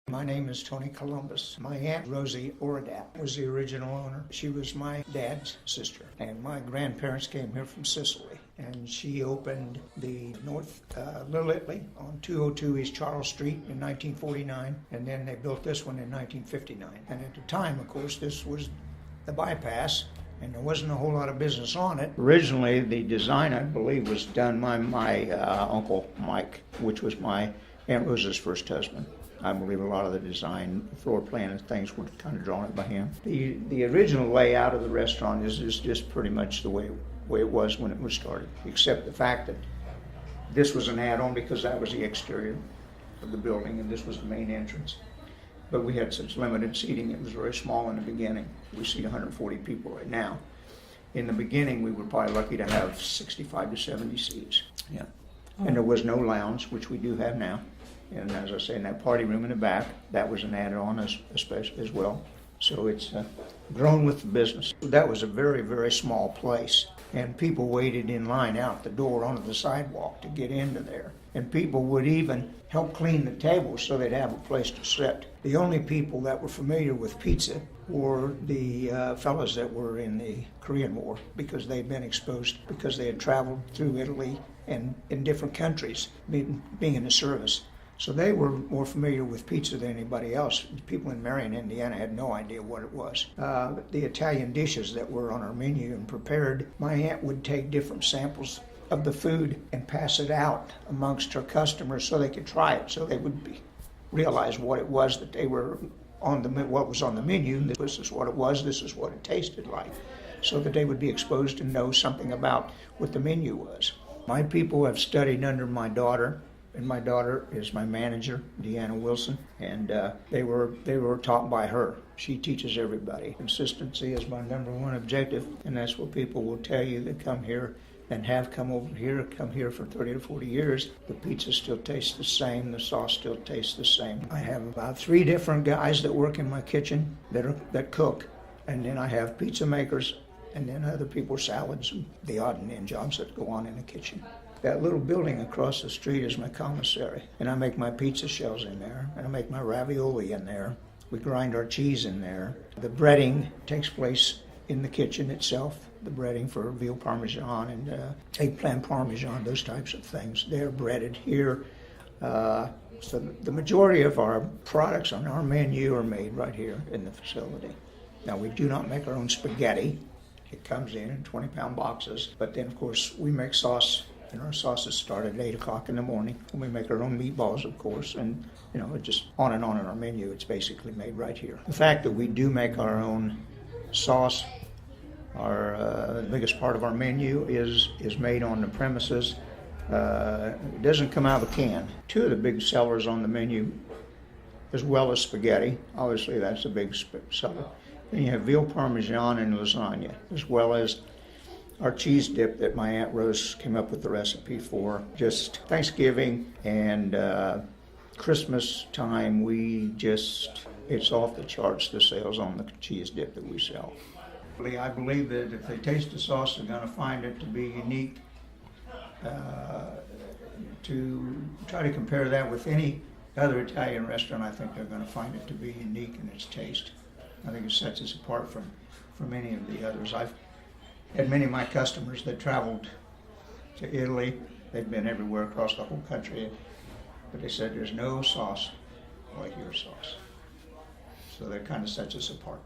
My name is Tony Columbus. My aunt Rosie was the original owner. She was my dad's sister, and my grandparents came here from Sicily. And she opened the North Little Italy on 202 East Charles Street in 1949, and then they built this one in 1959. And at the time, of course, this was the bypass, and there wasn't a whole lot of business on it. Originally, the design, I believe, was done by my Uncle Mike, which was my Aunt Rose's first husband. I believe a lot of the design, floor plan and things were kind of drawn up by him. The original layout of the restaurant is just pretty much the way it was when it was started, except the fact that this was an add-on because that was the exterior of the building and this was the main entrance. But we had such limited seating, it was very small in the beginning. We seat 140 people right now. In the beginning, we were probably lucky to have 65 to 70 seats. Yeah. And there was no lounge, which we do have now. And as I say, in that party room in the back, that was an add-on as well. So it's grown with the business. That was a very, very small place. And people waited in line out the door onto the sidewalk to get into there. And people would even help clean the tables so they'd have a place to sit. The only people that were familiar with pizza were the fellows that were in the Korean War, because they'd been exposed, because they had traveled through Italy and in different countries, being in the service. So they were more familiar with pizza than anybody else. People in Marion, Indiana had no idea what it was. The Italian dishes that were on our menu and prepared, my aunt would take different samples of the food and pass it out amongst her customers so they could try it, so they would realize what it was that they were on what was on the menu. This is what it was, this is what it tasted like, so that they would be exposed and know something about what the menu was. My people have studied under my daughter, and my daughter is my manager, Deanna Wilson, and they were taught by her. She teaches everybody. Consistency is my number one objective, and that's what people will tell you that come here and have come here for 30 to 40 years. The pizza still tastes the same, the sauce still tastes the same. I have about 3 different guys that work in my kitchen that cook, and then I have pizza makers, and then other people's salads and the odd and end jobs that go on in the kitchen. That little building across the street is my commissary, and I make my pizza shells in there, and I make my ravioli in there. We grind our cheese in there. The breading takes place in the kitchen itself, the breading for veal parmesan and eggplant parmesan, those types of things. They're breaded here. So the majority of our products on our menu are made right here in the facility. Now, we do not make our own spaghetti. It comes in 20-pound boxes, but then, of course, we make sauce. And our sauces start at 8 o'clock in the morning. And we make our own meatballs, of course, and it just on and on in our menu. It's basically made right here. The fact that we do make our own sauce, the biggest part of our menu is made on the premises. It doesn't come out of a can. 2 of the big sellers on the menu, as well as spaghetti. Obviously, that's a big seller. Then you have veal parmesan and lasagna, as well as our cheese dip that my Aunt Rose came up with the recipe for. Just Thanksgiving and Christmas time, it's off the charts, the sales on the cheese dip that we sell. I believe that if they taste the sauce, they're going to find it to be unique. To try to compare that with any other Italian restaurant, I think they're going to find it to be unique in its taste. I think it sets us apart from any of the others. I've had many of my customers that traveled to Italy. They've been everywhere across the whole country, but they said there's no sauce like your sauce. So that kind of sets us apart.